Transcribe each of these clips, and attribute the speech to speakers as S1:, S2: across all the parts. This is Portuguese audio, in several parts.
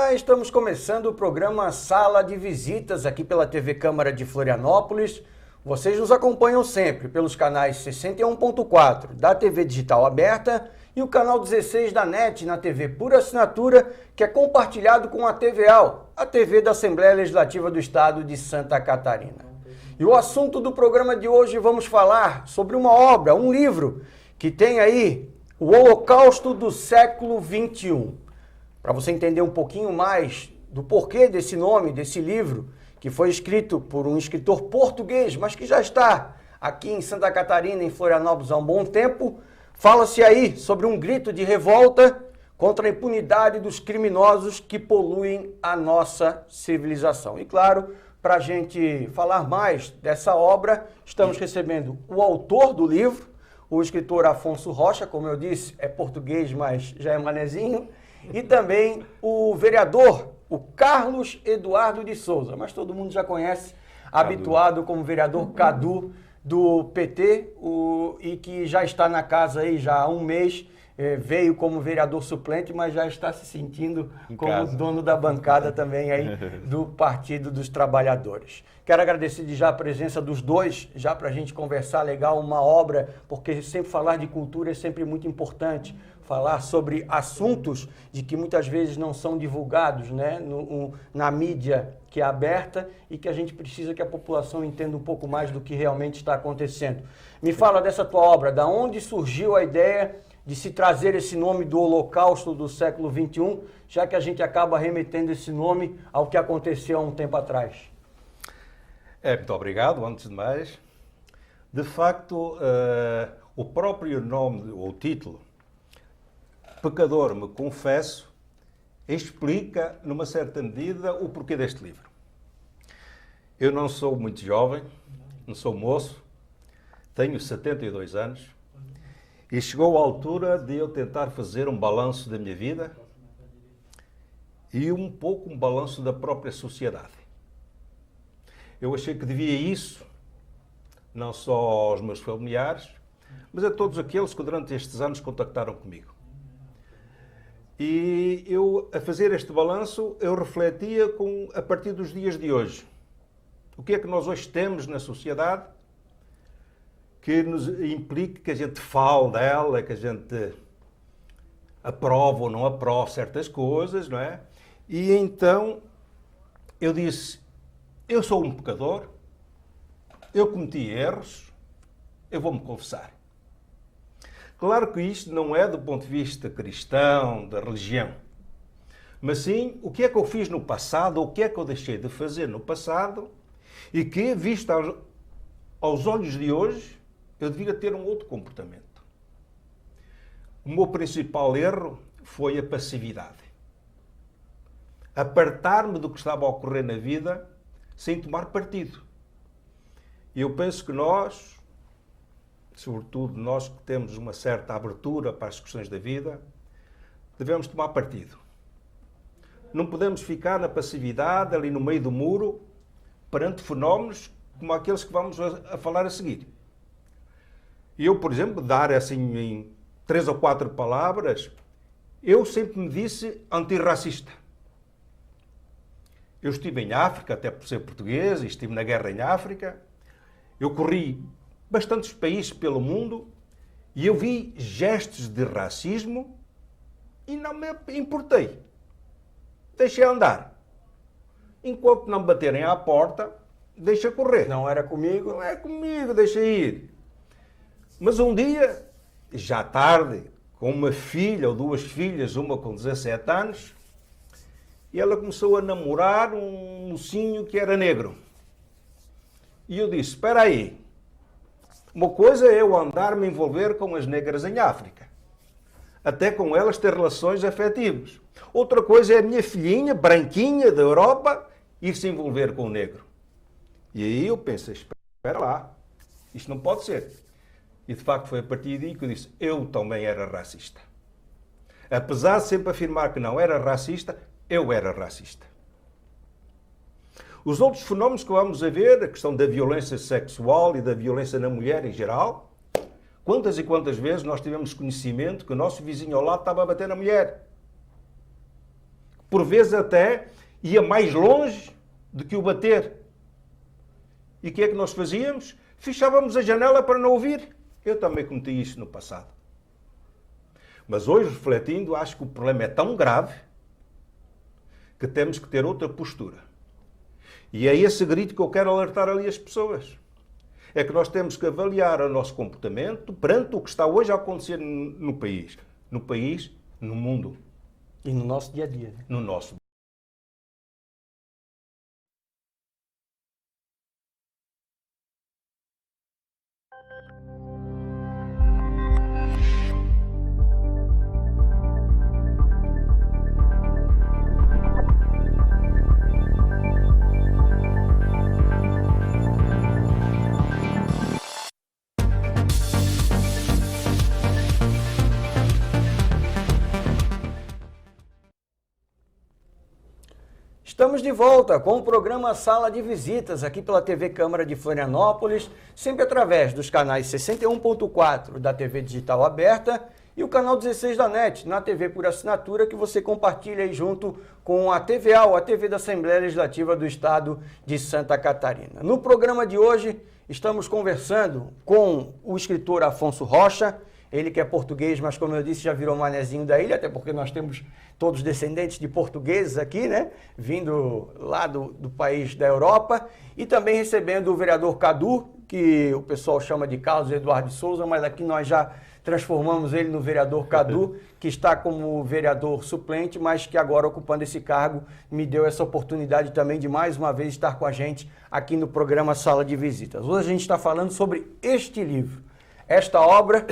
S1: Olá, estamos começando o programa Sala de Visitas aqui pela TV Câmara de Florianópolis. Vocês nos acompanham sempre pelos canais 61.4 da TV Digital Aberta e o canal 16 da NET na TV por assinatura, que é compartilhado com a TVAL, a TV da Assembleia Legislativa do Estado de Santa Catarina. E o assunto do programa de hoje, vamos falar sobre uma obra, um livro, que tem aí o Holocausto do século XXI. Para você entender um pouquinho mais do porquê desse nome, desse livro, que foi escrito por um escritor português, mas que já está aqui em Santa Catarina, em Florianópolis, há um bom tempo, fala-se aí sobre um grito de revolta contra a impunidade dos criminosos que poluem a nossa civilização. E claro, para a gente falar mais dessa obra, estamos recebendo o autor do livro, o escritor Afonso Rocha, como eu disse, é português, mas já é manezinho, e também o vereador, o Carlos Eduardo de Souza, mas todo mundo já conhece, habituado como vereador Cadu do PT, e que já está na casa aí já há um mês, veio como vereador suplente, mas já está se sentindo como dono da bancada também aí do Partido dos Trabalhadores. Quero agradecer de já a presença dos dois, já para a gente conversar legal, uma obra, porque sempre falar de cultura é sempre muito importante, falar sobre assuntos de que muitas vezes não são divulgados, né, na mídia que é aberta e que a gente precisa que a população entenda um pouco mais do que realmente está acontecendo. Me fala dessa tua obra, da onde surgiu a ideia de se trazer esse nome do Holocausto do século XXI, já que a gente acaba remetendo esse nome ao que aconteceu há um tempo atrás.
S2: Muito obrigado, antes de mais. De facto, o próprio nome, ou título, Pecador me confesso, explica, numa certa medida, o porquê deste livro. Eu não sou muito jovem, não sou moço, tenho 72 anos, e chegou a altura de eu tentar fazer um balanço da minha vida e um pouco um balanço da própria sociedade. Eu achei que devia isso, não só aos meus familiares, mas a todos aqueles que durante estes anos contactaram comigo. E eu, a fazer este balanço, eu refletia a partir dos dias de hoje. O que é que nós hoje temos na sociedade que nos implique que a gente fale dela, que a gente aprova ou não aprova certas coisas, não é? E então eu disse, eu sou um pecador, eu cometi erros, eu vou-me confessar. Claro que isto não é do ponto de vista cristão, da religião, mas sim o que é que eu fiz no passado, ou o que é que eu deixei de fazer no passado e que, visto aos olhos de hoje, eu devia ter um outro comportamento. O meu principal erro foi a passividade. Apartar-me do que estava a ocorrer na vida sem tomar partido. E eu penso que nós, sobretudo nós que temos uma certa abertura para as questões da vida, devemos tomar partido. Não podemos ficar na passividade, ali no meio do muro, perante fenómenos como aqueles que vamos a falar a seguir. E eu, por exemplo, dar assim em 3 ou 4 palavras, eu sempre me disse antirracista. Eu estive em África, até por ser português, e estive na guerra em África. Eu corri bastantes países pelo mundo e eu vi gestos de racismo e não me importei. Deixei andar. Enquanto não me baterem à porta, deixa correr.
S1: Não era comigo?
S2: Não é comigo, deixa ir. Mas um dia, já tarde, com uma filha ou 2 filhas, uma com 17 anos, e ela começou a namorar um mocinho que era negro. E eu disse, espera aí, uma coisa é eu andar me envolver com as negras em África, até com elas ter relações afetivas. Outra coisa é a minha filhinha, branquinha, da Europa, ir se envolver com o negro. E aí eu pensei, espera lá, isto não pode ser. E de facto foi a partir daí que eu disse, eu também era racista. Apesar de sempre afirmar que não era racista, eu era racista. Os outros fenómenos que vamos a ver, a questão da violência sexual e da violência na mulher em geral, quantas e quantas vezes nós tivemos conhecimento que o nosso vizinho ao lado estava a bater na mulher? Por vezes até ia mais longe do que o bater. E o que é que nós fazíamos? Fechávamos a janela para não ouvir. Eu também cometi isso no passado. Mas hoje, refletindo, acho que o problema é tão grave que temos que ter outra postura. E é esse grito que eu quero alertar ali as pessoas. É que nós temos que avaliar o nosso comportamento perante o que está hoje a acontecer no país. No país, no mundo.
S1: E no nosso dia a dia. Né?
S2: No nosso.
S1: Estamos de volta com o programa Sala de Visitas, aqui pela TV Câmara de Florianópolis, sempre através dos canais 61.4 da TV Digital Aberta e o canal 16 da NET, na TV por assinatura, que você compartilha aí junto com a TVA, ou a TV da Assembleia Legislativa do Estado de Santa Catarina. No programa de hoje, estamos conversando com o escritor Afonso Rocha, ele que é português, mas como eu disse, já virou manezinho da ilha, até porque nós temos todos descendentes de portugueses aqui, né? Vindo lá do país da Europa. E também recebendo o vereador Cadu, que o pessoal chama de Carlos Eduardo de Souza, mas aqui nós já transformamos ele no vereador Cadu, que está como vereador suplente, mas que agora, ocupando esse cargo, me deu essa oportunidade também de mais uma vez estar com a gente aqui no programa Sala de Visitas. Hoje a gente está falando sobre este livro. Esta obra,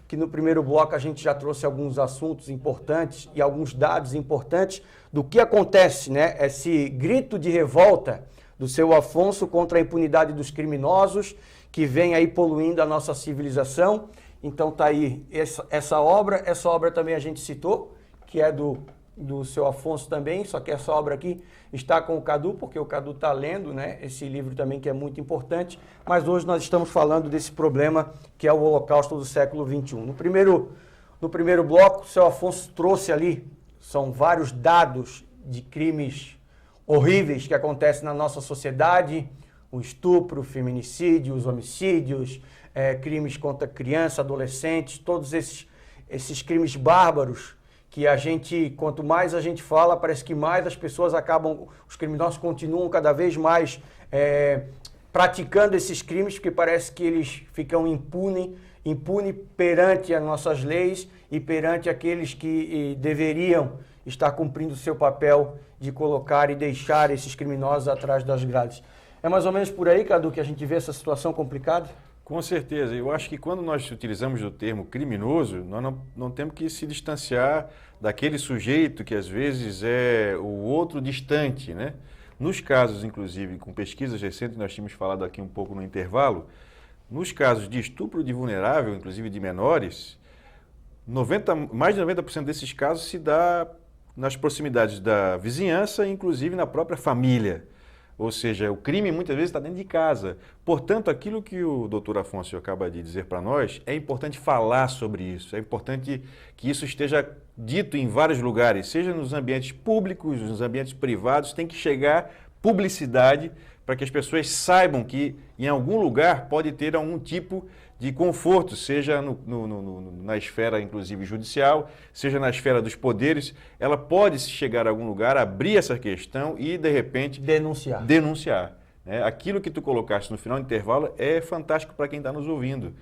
S1: que no primeiro bloco a gente já trouxe alguns assuntos importantes e alguns dados importantes do que acontece, né? Esse grito de revolta do seu Afonso contra a impunidade dos criminosos que vem aí poluindo a nossa civilização. Então tá aí essa obra também a gente citou, que é do seu Afonso também, só que essa obra aqui está com o Cadu, porque o Cadu está lendo, né, esse livro também que é muito importante, mas hoje nós estamos falando desse problema que é o Holocausto do século XXI. No primeiro bloco, o seu Afonso trouxe ali, são vários dados de crimes horríveis que acontecem na nossa sociedade, o estupro, o feminicídio, os homicídios, crimes contra criança, adolescentes, todos esses crimes bárbaros que a gente, quanto mais a gente fala, parece que mais as pessoas acabam, os criminosos continuam cada vez mais praticando esses crimes, porque parece que eles ficam impune perante as nossas leis e perante aqueles que deveriam estar cumprindo o seu papel de colocar e deixar esses criminosos atrás das grades. É mais ou menos por aí, Cadu, que a gente vê essa situação complicada?
S3: Com certeza. Eu acho que quando nós utilizamos o termo criminoso, nós não temos que se distanciar daquele sujeito que às vezes é o outro distante, né? Nos casos, inclusive, com pesquisas recentes, nós tínhamos falado aqui um pouco no intervalo, nos casos de estupro de vulnerável, inclusive de menores, mais de 90% desses casos se dá nas proximidades da vizinhança, inclusive na própria família. Ou seja, o crime muitas vezes está dentro de casa. Portanto, aquilo que o doutor Afonso acaba de dizer para nós, é importante falar sobre isso, é importante que isso esteja dito em vários lugares, seja nos ambientes públicos, nos ambientes privados, tem que chegar publicidade para que as pessoas saibam que em algum lugar pode ter algum tipo de conforto, seja na esfera, inclusive, judicial, seja na esfera dos poderes, ela pode chegar a algum lugar, abrir essa questão e, de repente, denunciar. Né? Aquilo que tu colocaste no final do intervalo é fantástico para quem está nos ouvindo.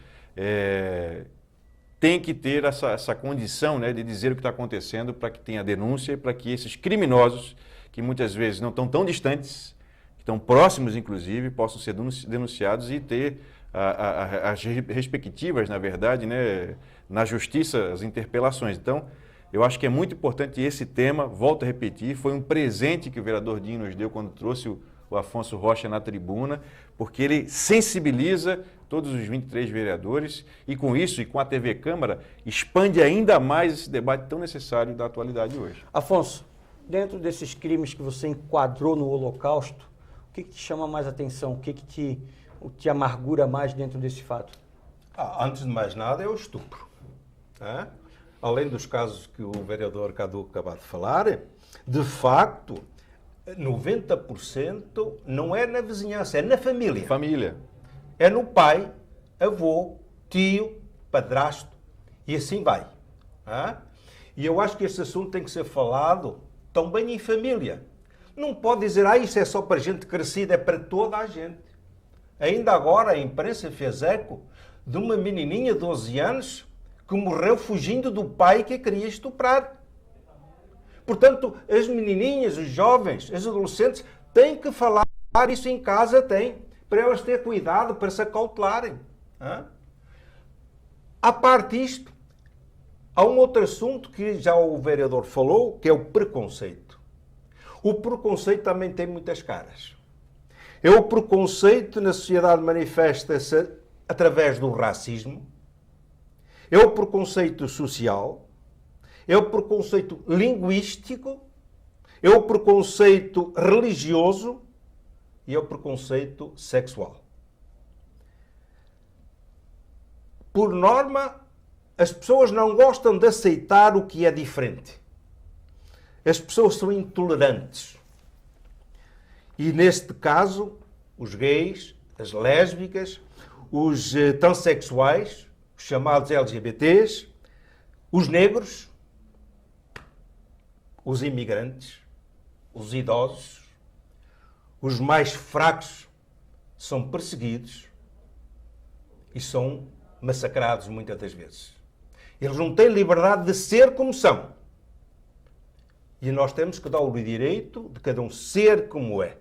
S3: Tem que ter essa condição, né, de dizer o que está acontecendo para que tenha denúncia e para que esses criminosos, que muitas vezes não estão tão distantes, que estão próximos, inclusive, possam ser denunciados e ter as respectivas, na verdade, né, na justiça, as interpelações. Então, eu acho que é muito importante esse tema, volto a repetir, foi um presente que o vereador Dinho nos deu quando trouxe o Afonso Rocha na tribuna, porque ele sensibiliza todos os 23 vereadores e com isso, e com a TV Câmara, expande ainda mais esse debate tão necessário da atualidade hoje.
S1: Afonso, dentro desses crimes que você enquadrou no Holocausto, o que te chama mais atenção? O que te amargura mais dentro desse fato?
S2: Antes de mais nada, é o estupro. Além dos casos que o vereador Cadu acabou de falar, De facto, 90% não é na vizinhança, é na família.
S3: Família.
S2: É no pai, avô, tio, padrasto e assim vai. E eu acho que este assunto tem que ser falado também em família. Não pode dizer, isso é só para gente crescida, é para toda a gente. Ainda agora a imprensa fez eco de uma menininha de 12 anos que morreu fugindo do pai que a queria estuprar. Portanto, as menininhas, os jovens, as adolescentes têm que falar isso em casa, para elas terem cuidado, para se acautelarem. À parte isto, há um outro assunto que já o vereador falou, que é o preconceito. O preconceito também tem muitas caras. O preconceito na sociedade manifesta-se através do racismo, o preconceito social, o preconceito linguístico, o preconceito religioso e o preconceito sexual. Por norma, as pessoas não gostam de aceitar o que é diferente. As pessoas são intolerantes. E neste caso, os gays, as lésbicas, os transexuais, os chamados LGBTs, os negros, os imigrantes, os idosos, os mais fracos são perseguidos e são massacrados muitas das vezes. Eles não têm liberdade de ser como são. E nós temos que dar o direito de cada um ser como é.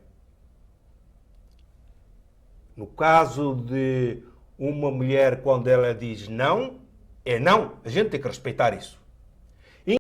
S2: No caso de uma mulher, quando ela diz não, é não. A gente tem que respeitar isso.